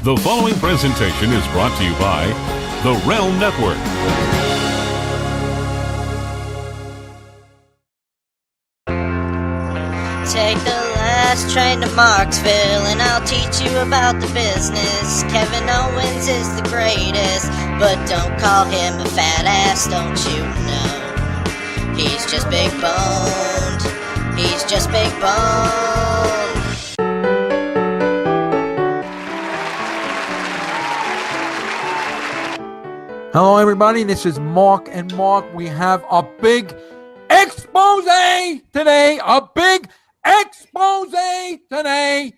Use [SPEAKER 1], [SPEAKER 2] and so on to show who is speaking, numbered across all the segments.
[SPEAKER 1] The following presentation is brought to you by the Realm Network.
[SPEAKER 2] Take the last train to Marksville and I'll teach you about the business. Kevin Owens is the greatest, but don't call him a fat ass, don't you know? He's just big boned. He's just big boned.
[SPEAKER 3] Hello, everybody. This is Mark and Mark. We have a big expose today.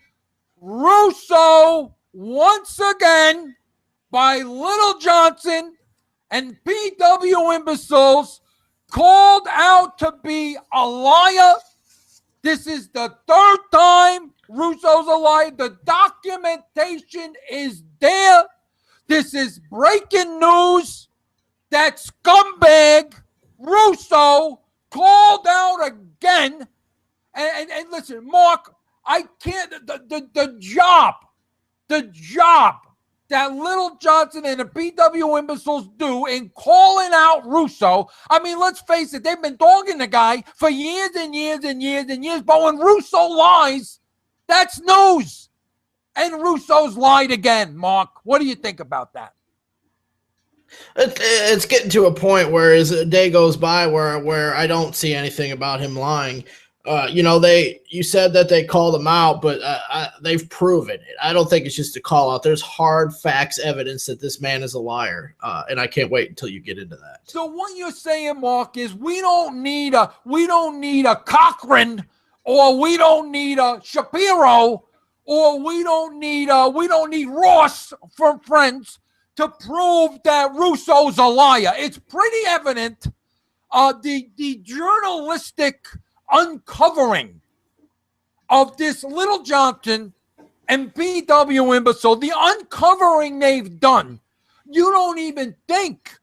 [SPEAKER 3] Russo, once again, by Little Johnson and PW Imbeciles, called out to be a liar. This is the third time Russo's a liar. The documentation is there. This is breaking news that scumbag Russo called out again. And listen, Mark, I can't, the job that Little Johnson and the PW Imbeciles do in calling out Russo. I mean, let's face it, they've been dogging the guy for years and years and years and years. But when Russo lies, that's news. And Russo's lied again, Mark. What do you think about that?
[SPEAKER 4] It's getting to a point where as a day goes by where I don't see anything about him lying. You said that they called him out, but they've proven it. I don't think it's just a call out. There's hard facts, evidence that this man is a liar, and I can't wait until you get into that.
[SPEAKER 3] So what you're saying, Mark, is we don't need a Cochran, or we don't need a Shapiro, or we don't need Ross from Friends to prove that Russo's a liar. It's pretty evident. The journalistic uncovering of this Little Johnson and PW Imbecile, the uncovering they've done, you don't even think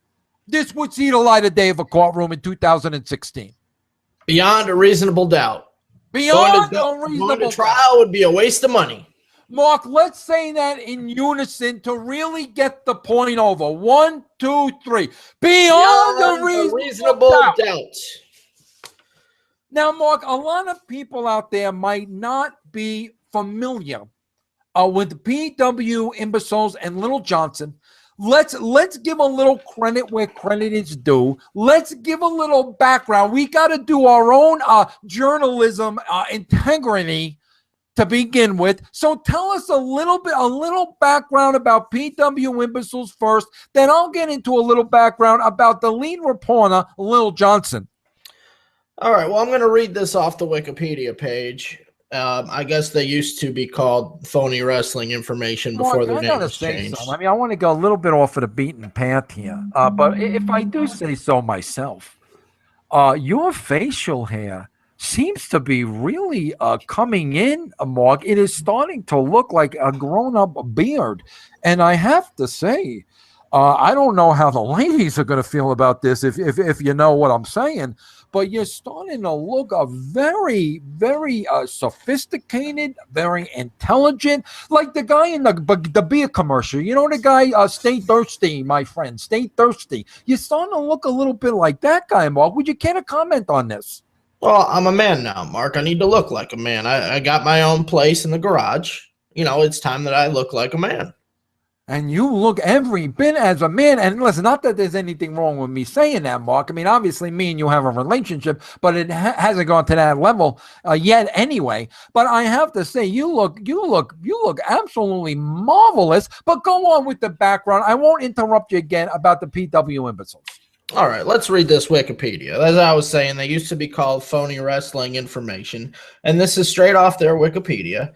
[SPEAKER 3] this would see the light of day of a courtroom in 2016.
[SPEAKER 4] Beyond a reasonable doubt.
[SPEAKER 3] Beyond
[SPEAKER 4] going to trial would be a waste of money.
[SPEAKER 3] Mark, let's say that in unison to really get the point over. 1, 2, 3. Beyond a reasonable doubt. Now, Mark, a lot of people out there might not be familiar with the PW Imbeciles and Little Johnson. Let's give a little credit where credit is due. Let's give a little background. We got to do our own journalism integrity to begin with. So tell us a little background about PW Imbeciles first. Then I'll get into a little background about the lead reporter, Little Johnson.
[SPEAKER 4] All right. Well, I'm going to read this off the Wikipedia page. I guess they used to be called phony wrestling information before their name was changed.
[SPEAKER 3] So. I mean, I want to go a little bit off of the beaten path here. But if I do say so myself, your facial hair seems to be really coming in, Mark. It is starting to look like a grown-up beard. And I have to say, I don't know how the ladies are going to feel about this, if you know what I'm saying. But you're starting to look very, very sophisticated, very intelligent, like the guy in the beer commercial. You know the guy, Stay Thirsty, my friend, Stay Thirsty. You're starting to look a little bit like that guy, Mark. Would you care to comment on this?
[SPEAKER 4] Well, I'm a man now, Mark. I need to look like a man. I got my own place in the garage. It's time that I look like a man.
[SPEAKER 3] And you look every bit as a man. And listen, not that there's anything wrong with me saying that, Mark. I mean, obviously, me and you have a relationship, but it hasn't gone to that level yet, anyway. But I have to say, you look absolutely marvelous. But go on with the background. I won't interrupt you again about the PW Imbeciles.
[SPEAKER 4] All right, let's read this Wikipedia. As I was saying, they used to be called phony wrestling information, and this is straight off their Wikipedia.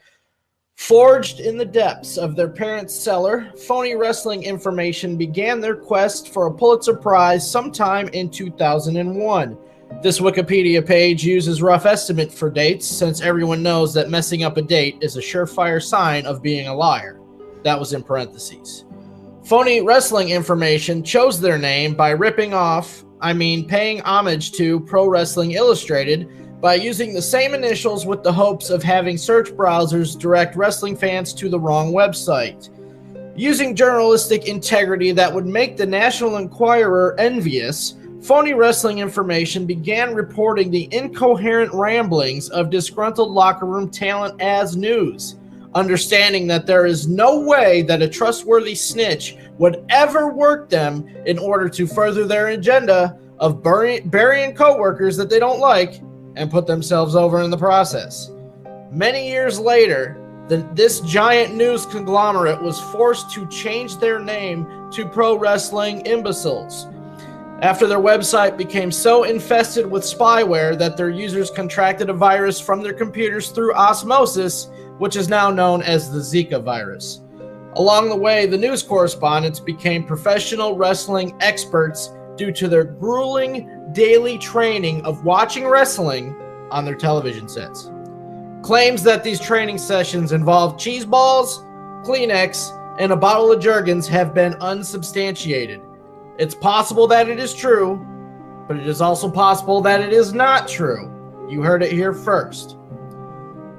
[SPEAKER 4] Forged in the depths of their parents' cellar, phony wrestling information began their quest for a Pulitzer Prize sometime in 2001. This Wikipedia page uses rough estimate for dates, since everyone knows that messing up a date is a surefire sign of being a liar. That was in parentheses. Phony wrestling information chose their name by paying homage to Pro Wrestling Illustrated by using the same initials with the hopes of having search browsers direct wrestling fans to the wrong website. Using journalistic integrity that would make the National Enquirer envious, Phony Wrestling Information began reporting the incoherent ramblings of disgruntled locker room talent as news, understanding that there is no way that a trustworthy snitch would ever work them in order to further their agenda of burying coworkers that they don't like and put themselves over in the process. Many years later, this giant news conglomerate was forced to change their name to Pro Wrestling Imbeciles after their website became so infested with spyware that their users contracted a virus from their computers through osmosis, which is now known as the Zika virus. Along the way, the news correspondents became professional wrestling experts due to their grueling daily training of watching wrestling on their television sets. Claims that these training sessions involved cheese balls, Kleenex, and a bottle of Jergens have been unsubstantiated. It's possible that it is true, but it is also possible that it is not true. You heard it here first.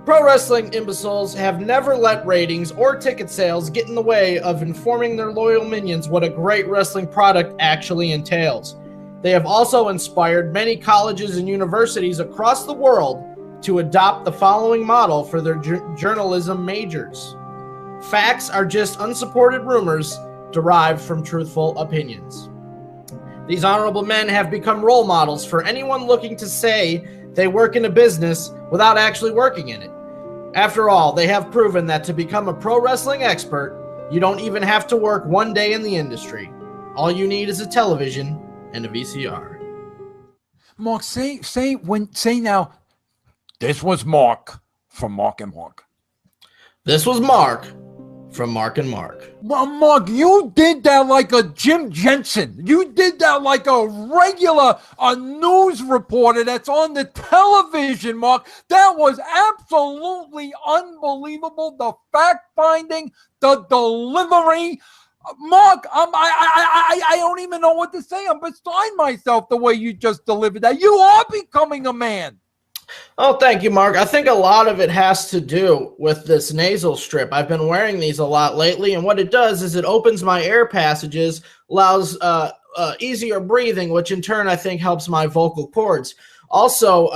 [SPEAKER 4] Pro Wrestling Imbeciles have never let ratings or ticket sales get in the way of informing their loyal minions what a great wrestling product actually entails. They have also inspired many colleges and universities across the world to adopt the following model for their journalism majors. Facts are just unsupported rumors derived from truthful opinions. These honorable men have become role models for anyone looking to say they work in a business without actually working in it. After all, they have proven that to become a pro wrestling expert, you don't even have to work one day in the industry. All you need is a television and a VCR.
[SPEAKER 3] Mark, say now, this was Mark from Mark and Mark.
[SPEAKER 4] This was Mark from Mark and Mark.
[SPEAKER 3] Well, Mark, you did that like a Jim Jensen. You did that like a regular news reporter that's on the television, Mark. That was absolutely unbelievable. The fact-finding, the delivery. Mark, I don't even know what to say. I'm beside myself the way you just delivered that. You are becoming a man.
[SPEAKER 4] Oh, thank you, Mark. I think a lot of it has to do with this nasal strip. I've been wearing these a lot lately, and what it does is it opens my air passages, allows easier breathing, which in turn I think helps my vocal cords. Also,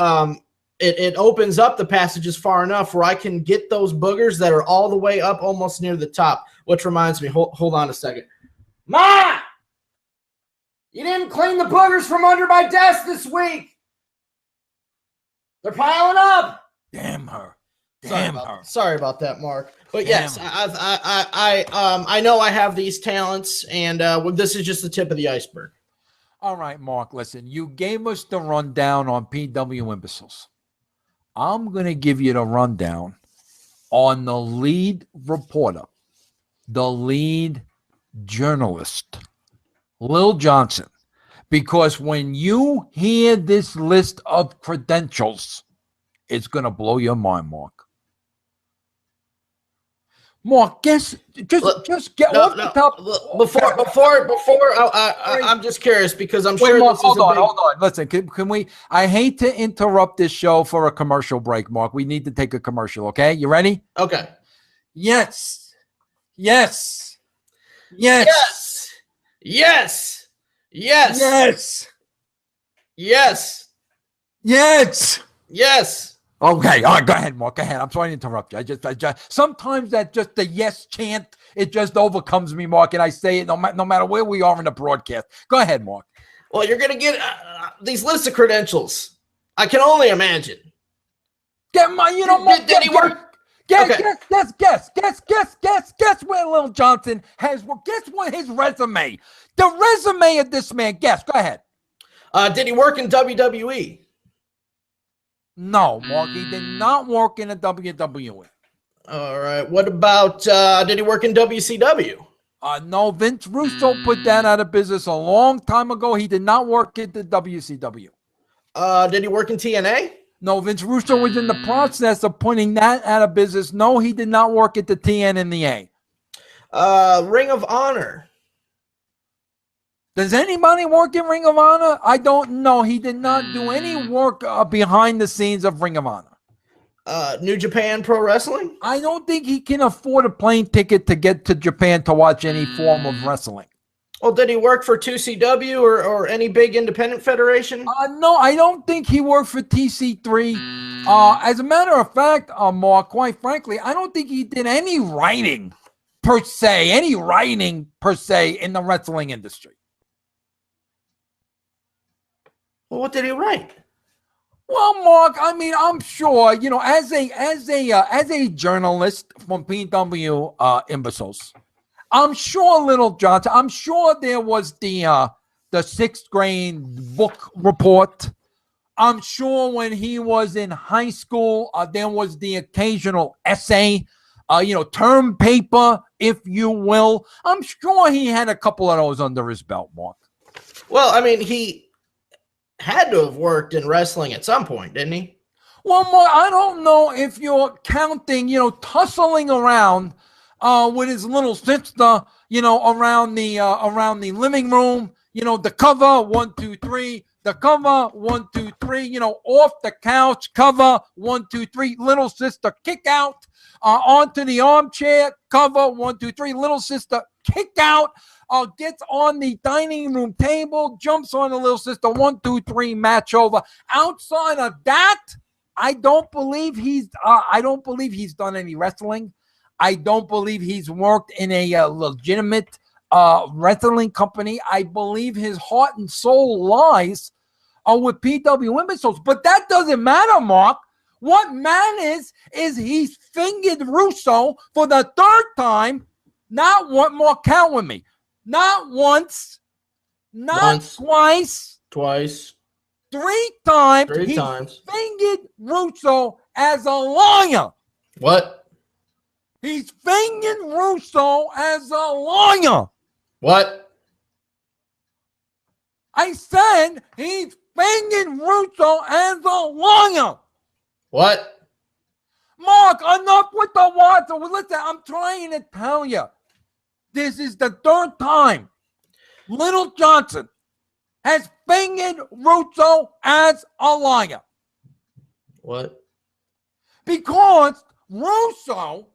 [SPEAKER 4] it opens up the passages far enough where I can get those boogers that are all the way up almost near the top, which reminds me, hold on a second. Ma! You didn't clean the boogers from under my desk this week! They're piling up.
[SPEAKER 3] Damn her.
[SPEAKER 4] Sorry about that, Mark. But yes, I know I have these talents, and this is just the tip of the iceberg.
[SPEAKER 3] All right, Mark, listen, you gave us the rundown on PW Imbeciles. I'm going to give you the rundown on the lead reporter, the lead journalist, Lil Johnson. Because when you hear this list of credentials, it's going to blow your mind, Mark. Mark, just get off the top.
[SPEAKER 4] I'm just curious because I'm sure
[SPEAKER 3] Mark,
[SPEAKER 4] this is
[SPEAKER 3] hold on. Listen, can we? I hate to interrupt this show for a commercial break, Mark. We need to take a commercial. Okay, you ready?
[SPEAKER 4] Okay.
[SPEAKER 3] Yes.
[SPEAKER 4] Yes. Yes.
[SPEAKER 3] Okay, all right, go ahead, Mark. Go ahead. I'm sorry to interrupt you. I just sometimes that just the yes chant, it just overcomes me, Mark, and I say it no matter where we are in the broadcast. Go ahead, Mark.
[SPEAKER 4] Well, you're gonna get these lists of credentials. I can only imagine.
[SPEAKER 3] Get my, Mark,
[SPEAKER 4] did he work?
[SPEAKER 3] Guess where Lil Johnson has worked. Guess what his resume. The resume of this man. Guess. Go ahead.
[SPEAKER 4] Did he work in WWE?
[SPEAKER 3] No, Mark, he did not work in the WWE.
[SPEAKER 4] All right. What about, did he work in WCW?
[SPEAKER 3] No, Vince Russo put that out of business a long time ago. He did not work at the WCW.
[SPEAKER 4] Did he work in TNA?
[SPEAKER 3] No, Vince Russo was in the process of putting that out of business. No, he did not work at the TNA.
[SPEAKER 4] Ring of Honor.
[SPEAKER 3] Does anybody work in Ring of Honor? I don't know. He did not do any work behind the scenes of Ring of Honor.
[SPEAKER 4] New Japan Pro Wrestling?
[SPEAKER 3] I don't think he can afford a plane ticket to get to Japan to watch any form of wrestling.
[SPEAKER 4] Well, did he work for 2CW or any big independent federation?
[SPEAKER 3] No, I don't think he worked for TC3. As a matter of fact, Mark, quite frankly, I don't think he did any writing per se in the wrestling industry.
[SPEAKER 4] Well, what did he write?
[SPEAKER 3] Well, Mark, I mean, I'm sure, you know, as a journalist from PW Imbeciles, I'm sure Little Johnson, I'm sure there was the sixth grade book report. I'm sure when he was in high school, there was the occasional essay, term paper, if you will. I'm sure he had a couple of those under his belt, Mark.
[SPEAKER 4] Well, I mean, he had to have worked in wrestling at some point, didn't he?
[SPEAKER 3] Well, Mark, I don't know if you're counting, tussling around with his little sister, around the living room, the cover 1, 2, 3, the cover 1, 2, 3, off the couch, cover 1, 2, 3, little sister kick out, onto the armchair, cover 1, 2, 3, little sister kick out, gets on the dining room table, jumps on the little sister, 1, 2, 3, match over. Outside of that, I don't believe he's done any wrestling. I don't believe he's worked in a legitimate wrestling company. I believe his heart and soul lies with PW Imbeciles. But that doesn't matter, Mark. What matters is he's fingered Russo for the third time. Not one more, count with me. Not once, twice, 3 times.
[SPEAKER 4] Three times.
[SPEAKER 3] Fingered Russo as a liar.
[SPEAKER 4] What?
[SPEAKER 3] He's fingered Russo as a liar.
[SPEAKER 4] What?
[SPEAKER 3] I said he's fingered Russo as a liar.
[SPEAKER 4] What?
[SPEAKER 3] Mark, enough with the water. Listen, I'm trying to tell you. This is the third time Little Johnson has fingered Russo as a liar.
[SPEAKER 4] What?
[SPEAKER 3] Because Russo,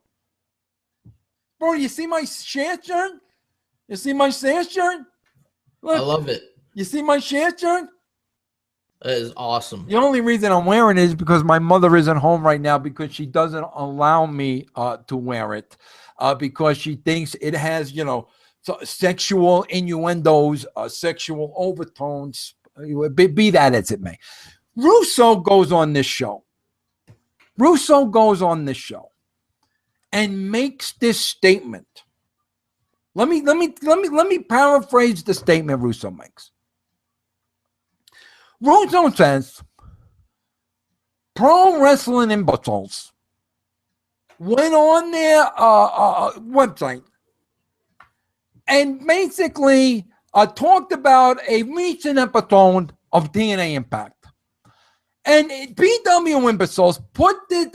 [SPEAKER 3] bro, you see my share shirt? You see my share shirt? Look,
[SPEAKER 4] I love it.
[SPEAKER 3] You see my share shirt?
[SPEAKER 4] That is awesome.
[SPEAKER 3] The only reason I'm wearing it is because my mother isn't home right now because she doesn't allow me to wear it because she thinks it has, sexual innuendos, sexual overtones, be that as it may. Russo goes on this show and makes this statement. Let me paraphrase the statement Russo makes. Russo says, Pro Wrestling Imbeciles went on their website and basically talked about a recent episode of DNA Impact. And PW Imbeciles put the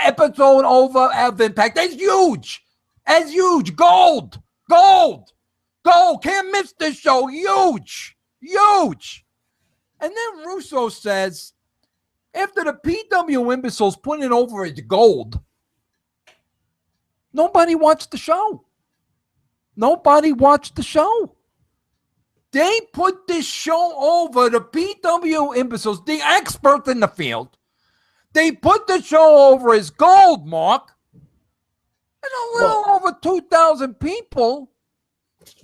[SPEAKER 3] episode over of Impact as huge, gold, can't miss this show, huge. And then Russo says, after the PW Imbeciles put it over as gold, nobody watched the show. They put this show over, the PW Imbeciles, the experts in the field. They put the show over as gold, Mark. And a little over 2,000 people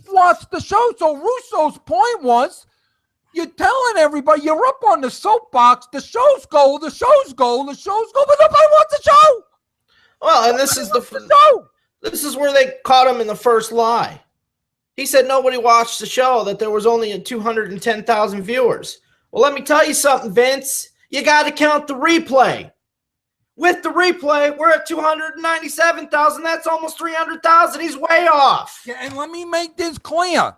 [SPEAKER 3] watched the show. So Russo's point was, you're telling everybody you're up on the soapbox. The show's gold. But nobody wants the show.
[SPEAKER 4] Well, and this is where they caught him in the first lie. He said nobody watched the show, that there was only 210,000 viewers. Well, let me tell you something, Vince. You got to count the replay. With the replay, we're at 297,000. That's almost 300,000. He's way off.
[SPEAKER 3] Yeah, and let me make this clear.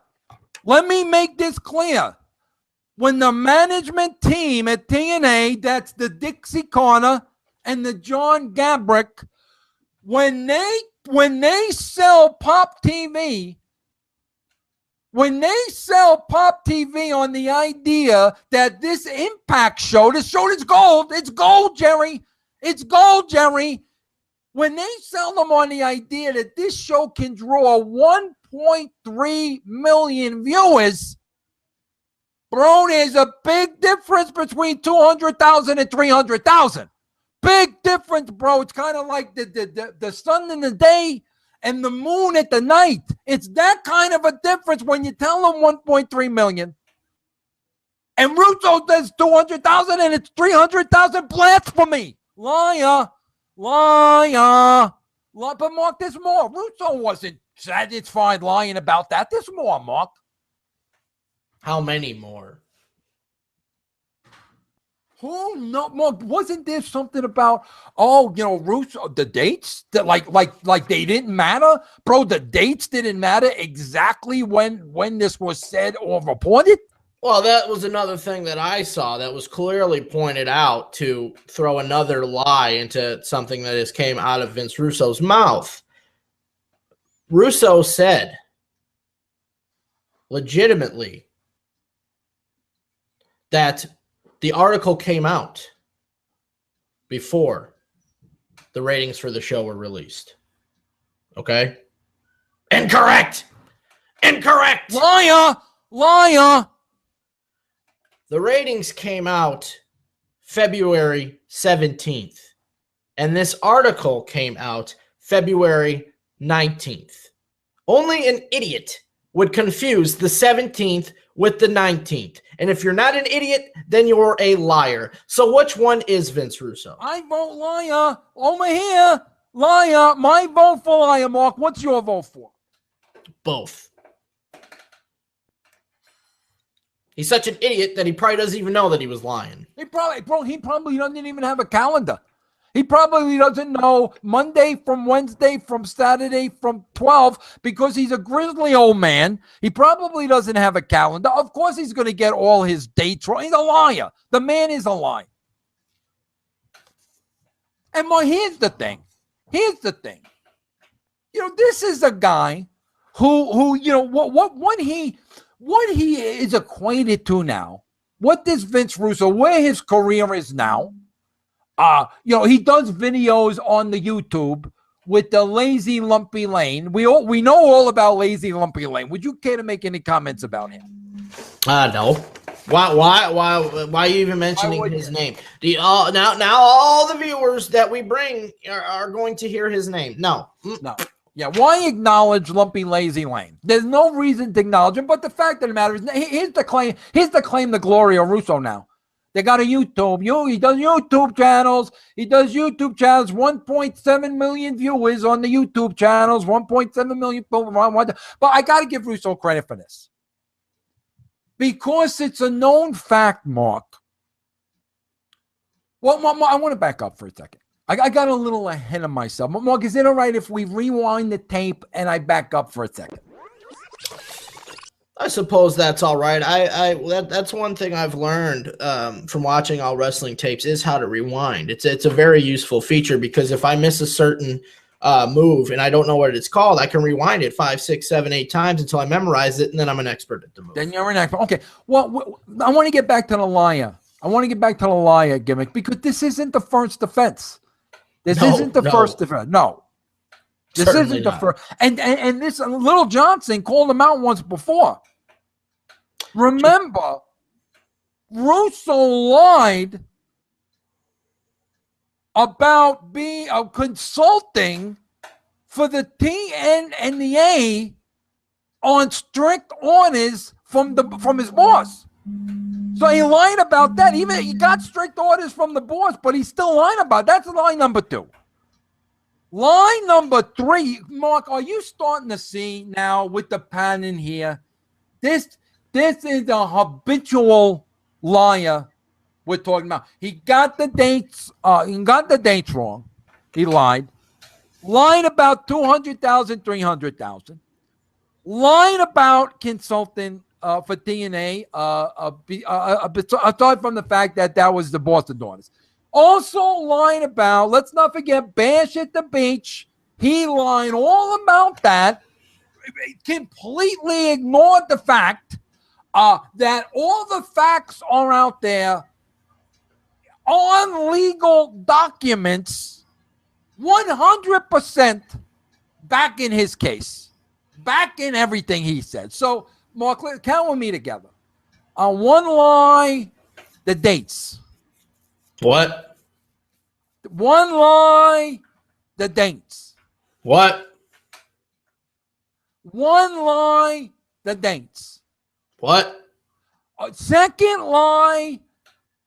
[SPEAKER 3] When the management team at TNA, that's the Dixie Carter and the John Gabrick, when they sell Pop TV, When they sell Pop TV on the idea that this Impact show, this show is gold. It's gold, Jerry. It's gold, Jerry. When they sell them on the idea that this show can draw 1.3 million viewers, bro, there's a big difference between 200,000 and 300,000. Big difference, bro. It's kind of like the sun in the day and the moon at the night. It's that kind of a difference when you tell them 1.3 million. And Russo says 200,000 and it's 300,000. Blasphemy. Liar. But Mark, there's more. Russo wasn't satisfied lying about that. There's more, Mark.
[SPEAKER 4] How many more?
[SPEAKER 3] Oh no, Mark! Wasn't there something about Russo, the dates that like they didn't matter, bro? The dates didn't matter exactly when this was said or reported.
[SPEAKER 4] Well, that was another thing that I saw that was clearly pointed out to throw another lie into something that has came out of Vince Russo's mouth. Russo said legitimately that the article came out before the ratings for the show were released. Okay? Incorrect!
[SPEAKER 3] Liar!
[SPEAKER 4] The ratings came out February 17th, and this article came out February 19th. Only an idiot would confuse the 17th with the 19th. And if you're not an idiot, then you're a liar. So which one is Vince Russo?
[SPEAKER 3] I vote liar. Over here, liar. My vote for liar, Mark. What's your vote for?
[SPEAKER 4] Both. He's such an idiot that he probably doesn't even know that he was lying.
[SPEAKER 3] He probably doesn't even have a calendar. He probably doesn't know Monday from Wednesday from Saturday from 12 because he's a grizzly old man. He probably doesn't have a calendar. Of course he's going to get all his dates wrong. He's a liar. The man is a liar. And here's the thing. This is a guy who what he is acquainted to now, what this Vince Russo, where his career is now. He does videos on the YouTube with the Lazy Lumpy Lane. We know all about Lazy Lumpy Lane. Would you care to make any comments about him?
[SPEAKER 4] No. Why are you even mentioning his name? Now all the viewers that we bring are going to hear his name. No.
[SPEAKER 3] Yeah, why acknowledge Lumpy Lazy Lane? There's no reason to acknowledge him, but the fact of the matter is, here's the claim to glory of Russo now. They got a YouTube. He does YouTube channels. 1.7 million viewers on the YouTube channels. 1.7 million. But I got to give Russo credit for this. Because it's a known fact, Mark. Well, I want to back up for a second. I got a little ahead of myself. Mark, is it all right if we rewind the tape and I back up for a second?
[SPEAKER 4] I suppose that's all right. That's one thing I've learned from watching all wrestling tapes is how to rewind. It's a very useful feature because if I miss a certain move and I don't know what it's called, I can rewind it 5, 6, 7, 8 times until I memorize it, and then I'm an expert at the move.
[SPEAKER 3] Then you're an expert. Okay. Well, I want to get back to the liar. Gimmick because this isn't the first defense. This isn't the first defense. No. This
[SPEAKER 4] Certainly
[SPEAKER 3] isn't the
[SPEAKER 4] not.
[SPEAKER 3] first. And this Little Johnson called him out once before. Remember, Russo lied about being consulting for the TNA on strict orders from his boss. So he lied about that. Even he got strict orders from the boss, but he's still lying about it. That's lie number 2. Lie number 3, Mark, are you starting to see now with the pattern here? This is a habitual liar we're talking about. He got the dates. Wrong. He lied. Lied about 200,000, 300,000. Lied about consulting for TNA. Aside from the fact that was the Boston Daughters. Also lied about. Let's not forget Bash at the Beach. He lied all about that. completely ignored the fact that all the facts are out there on legal documents, 100% back in his case, back in everything he said. So, Mark, count with me together. One lie, the dates.
[SPEAKER 4] What?
[SPEAKER 3] One lie, the dates.
[SPEAKER 4] What?
[SPEAKER 3] One lie, the dates.
[SPEAKER 4] What?
[SPEAKER 3] Second lie,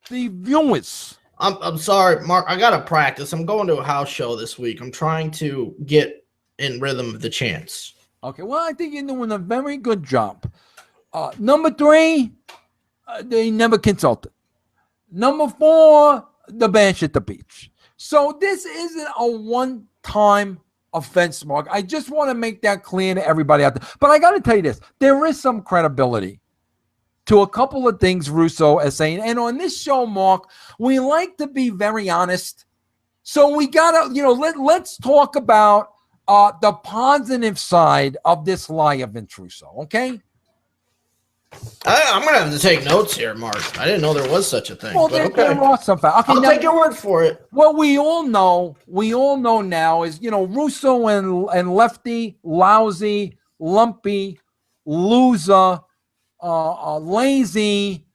[SPEAKER 3] the viewers.
[SPEAKER 4] I'm sorry, Mark. I gotta practice. I'm going to a house show this week. I'm trying to get in rhythm of the chants.
[SPEAKER 3] Okay, well, I think you're doing a very good job. Number 3, they never consulted. Number 4, the bench at the beach. So this isn't a one-time offense, Mark. I just want to make that clear to everybody out there. But I got to tell you this. There is some credibility to a couple of things Russo is saying. And on this show, Mark, we like to be very honest. So we got to, let's talk about the positive side of this lie of Vince Russo, okay?
[SPEAKER 4] I'm going to have to take notes here, Mark. I didn't know there was such a thing.
[SPEAKER 3] Well,
[SPEAKER 4] there
[SPEAKER 3] are some facts.
[SPEAKER 4] Okay, I'll take your word for it.
[SPEAKER 3] What we all know now is, Russo and Lefty, lousy, lumpy, loser, lazy,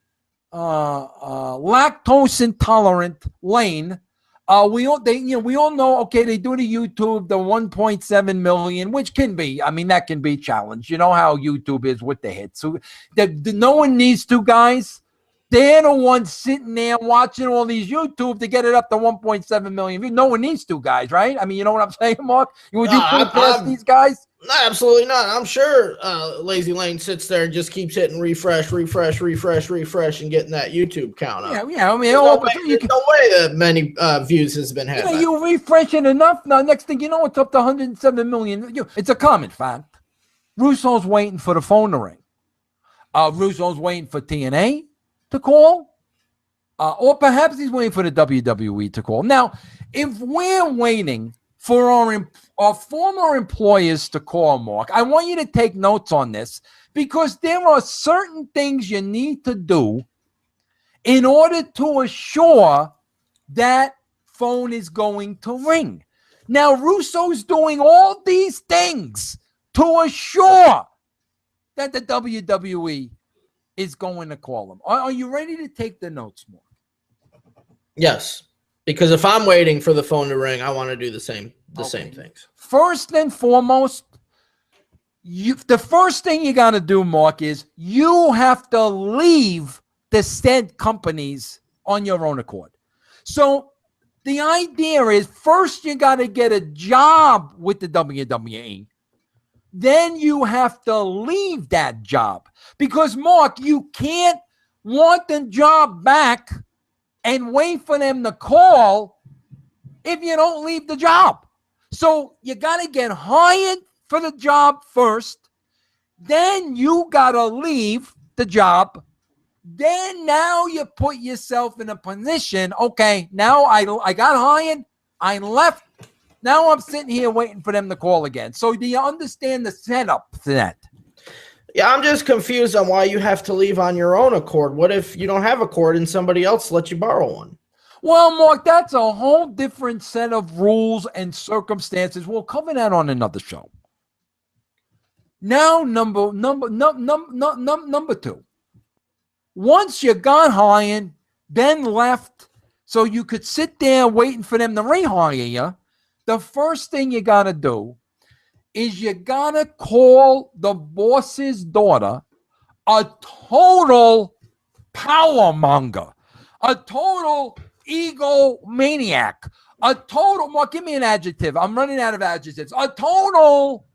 [SPEAKER 3] lactose intolerant Lane. We all know. Okay, they do the YouTube, the 1.7 million, which can be. I mean, that can be challenged. You know how YouTube is with the hits. So no one needs to, guys. They're the ones sitting there watching all these YouTube to get it up to 1.7 million views. No one needs to, guys, right? I mean, you know what I'm saying, Mark? Would you put it past these guys?
[SPEAKER 4] No, absolutely not. I'm sure Lazy Lane sits there and just keeps hitting refresh, and getting that YouTube count up.
[SPEAKER 3] Yeah. I mean,
[SPEAKER 4] there's no way that many views has been had.
[SPEAKER 3] You refresh it enough. Now, next thing you know, it's up to 107 million. It's a common fact. Russo's waiting for the phone to ring. Russo's waiting for TNA to call. Or perhaps he's waiting for the WWE to call. Now, if we're waiting for our former employers to call, Mark, I want you to take notes on this because there are certain things you need to do in order to assure that phone is going to ring. Now, Russo's doing all these things to assure that the WWE is going to call him. Are you ready to take the notes, Mark?
[SPEAKER 4] Yes. Because if I'm waiting for the phone to ring, I want to do the same things.
[SPEAKER 3] First and foremost, the first thing you got to do, Mark, is you have to leave the said companies on your own accord. So the idea is first you got to get a job with the WWE. Then you have to leave that job. Because, Mark, you can't want the job back and wait for them to call if you don't leave the job. So you got to get hired for the job first. Then you got to leave the job. Then now you put yourself in a position, okay, now I got hired, I left. Now I'm sitting here waiting for them to call again. So do you understand the setup to that?
[SPEAKER 4] Yeah, I'm just confused on why you have to leave on your own accord. What if you don't have a cord and somebody else lets you borrow one?
[SPEAKER 3] Well, Mark, that's a whole different set of rules and circumstances. We'll cover that on another show. Now, number 2. Once you got hired, then left, so you could sit there waiting for them to rehire you, the first thing you got to do is you got to call the boss's daughter a total power monger, a total egomaniac, a total, Mark, give me an adjective. I'm running out of adjectives. A total.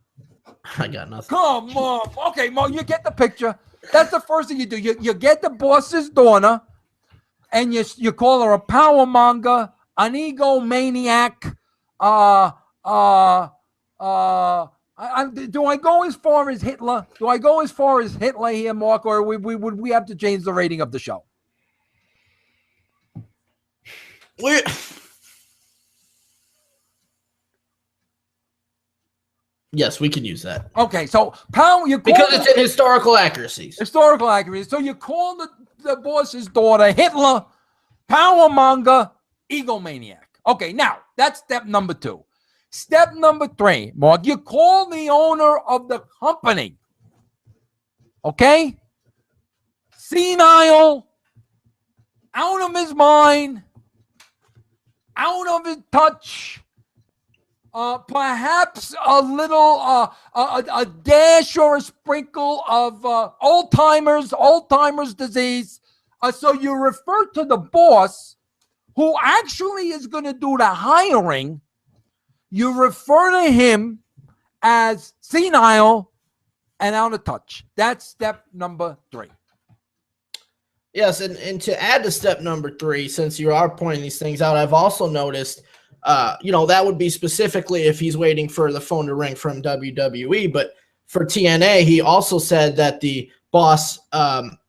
[SPEAKER 4] I got nothing.
[SPEAKER 3] Come on. Okay, Mark, you get the picture. That's the first thing you do. You get the boss's daughter and you call her a power monger, an egomaniac. Do I go as far as Hitler? Do I go as far as Hitler here, Mark, or would we have to change the rating of the show?
[SPEAKER 4] Yes, we can use that.
[SPEAKER 3] Okay, so Powell, you call
[SPEAKER 4] because it's in historical accuracies.
[SPEAKER 3] Historical accuracy. So you call the boss's daughter Hitler, power monger, egomaniac. Okay, now that's step number 2. Step number 3, Mark, you call the owner of the company. Okay? Senile, out of his mind, out of his touch. Perhaps a little, a dash or a sprinkle of Alzheimer's disease. So you refer to the boss who actually is going to do the hiring. You refer to him as senile and out of touch. That's step number 3.
[SPEAKER 4] Yes, and to add to step number 3, since you are pointing these things out, I've also noticed that would be specifically if he's waiting for the phone to ring from WWE. But for TNA, he also said that the boss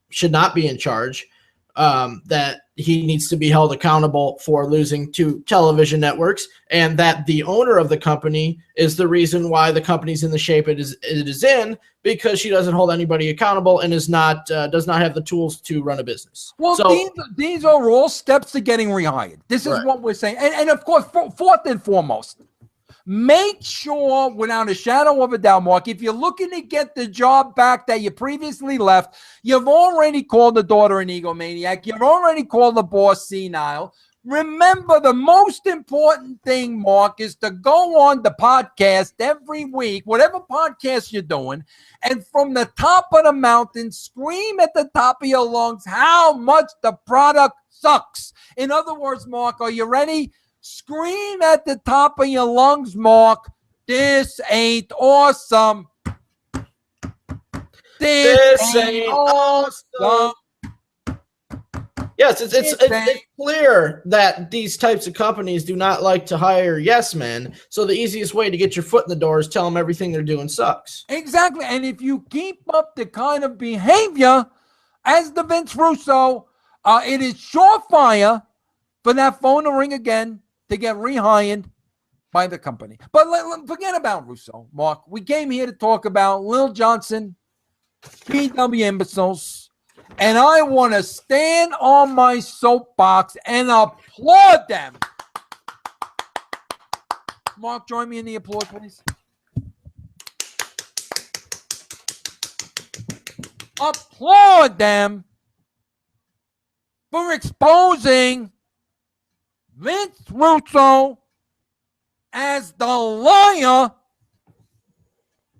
[SPEAKER 4] should not be in charge, that he needs to be held accountable for losing 2 television networks, and that the owner of the company is the reason why the company's in the shape it is in, because she doesn't hold anybody accountable and does not have the tools to run a business.
[SPEAKER 3] Well, so, these are all steps to getting rehired. This is what we're saying. And of course, fourth and foremost, make sure without a shadow of a doubt, Mark, if you're looking to get the job back that you previously left, you've already called the daughter an egomaniac. You've already called the boss senile. Remember, the most important thing, Mark, is to go on the podcast every week, whatever podcast you're doing, and from the top of the mountain, scream at the top of your lungs how much the product sucks. In other words, Mark, are you ready? Scream at the top of your lungs, Mark, this ain't awesome. This ain't awesome.
[SPEAKER 4] Yes, it's clear that these types of companies do not like to hire yes men. So the easiest way to get your foot in the door is tell them everything they're doing sucks.
[SPEAKER 3] Exactly. And if you keep up the kind of behavior as the Vince Russo, it is surefire for that phone to ring again to get rehired by the company. But forget about Russo, Mark. We came here to talk about Lil Johnson, PW Imbeciles, and I want to stand on my soapbox and applaud them. Mark, join me in the applause, please. Applaud them for exposing Vince Russo as the liar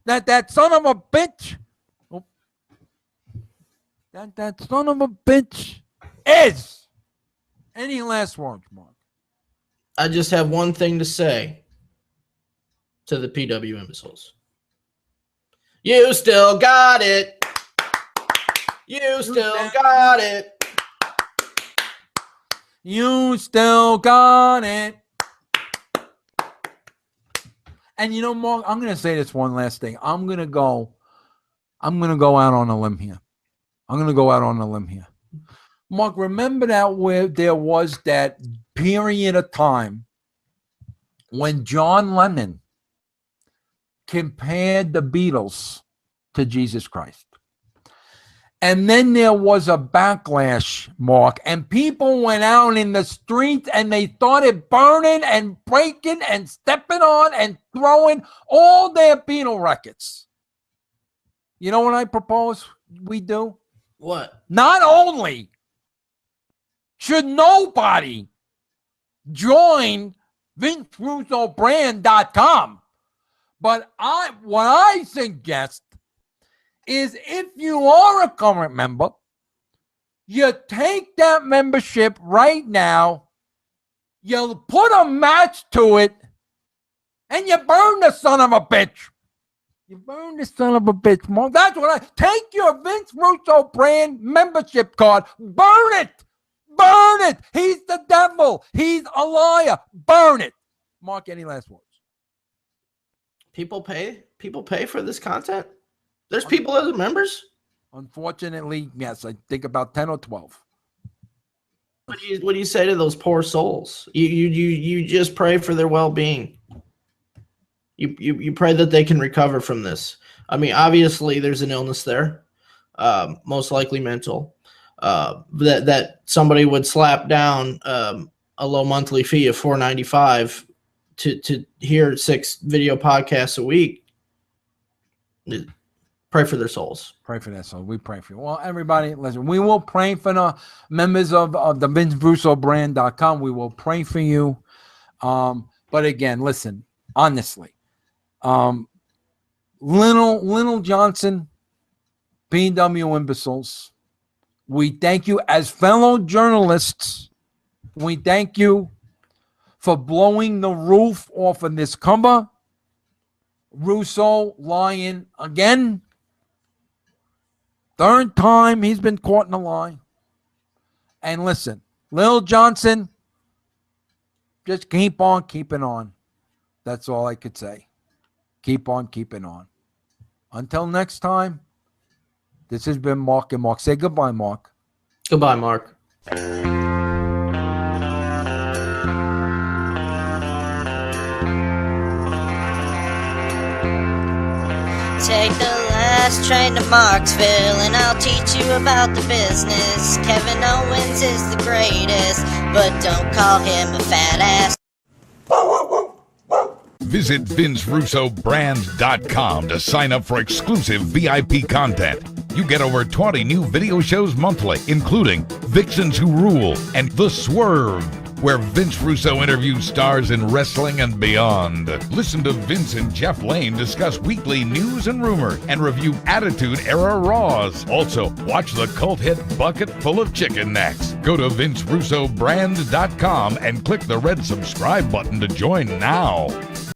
[SPEAKER 3] that son of a bitch that son of a bitch is. Any last words, Mark?
[SPEAKER 4] I just have one thing to say to the PW Imbeciles. You still got it. You still got it.
[SPEAKER 3] You still got it. And you know, Mark, I'm going to say this one last thing. I'm going to go out on a limb here. Mark, remember that where there was that period of time when John Lennon compared the Beatles to Jesus Christ. And then there was a backlash, Mark, and people went out in the streets and they started burning and breaking and stepping on and throwing all their Beatle records. You know what I propose we do?
[SPEAKER 4] What?
[SPEAKER 3] Not only should nobody join VinceRussoBrand.com, but what I suggest is if you are a current member, you take that membership right now, you put a match to it, and you burn the son of a bitch. You burn the son of a bitch, Mark. That's what take your Vince Russo brand membership card. Burn it. Burn it. He's the devil. He's a liar. Burn it. Mark, any last words?
[SPEAKER 4] People pay for this content? There's people as members?
[SPEAKER 3] Unfortunately, yes. I think about 10 or 12.
[SPEAKER 4] What do you say to those poor souls? You just pray for their well-being. You pray that they can recover from this. I mean, obviously there's an illness there, most likely mental, that somebody would slap down a low monthly fee of $4.95 to hear 6 video podcasts a week. Pray for their souls.
[SPEAKER 3] Pray for their souls. We pray for you. Well, everybody, listen, we will pray for the members of the VinceRussoBrand.com. We will pray for you. But again, listen, honestly, Little Johnson, B&W Imbeciles, we thank you as fellow journalists. We thank you for blowing the roof off of this cover. Russo lying again. 3rd time he's been caught in a lie. And listen, Lil Johnson, just keep on keeping on. That's all I could say. Keep on keeping on. Until next time, this has been Mark and Mark. Say goodbye, Mark.
[SPEAKER 4] Goodbye, Mark.
[SPEAKER 2] Take the last train to Marksville and I'll teach you about the business. Kevin Owens is the greatest, but don't call him a fat ass.
[SPEAKER 1] Visit VinceRussoBrand.com to sign up for exclusive VIP content. You get over 20 new video shows monthly, including Vixens Who Rule and The Swerve, where Vince Russo interviews stars in wrestling and beyond. Listen to Vince and Jeff Lane discuss weekly news and rumor and review Attitude Era Raws. Also, watch the cult hit Bucket Full of Chicken next. Go to VinceRussoBrand.com and click the red subscribe button to join now.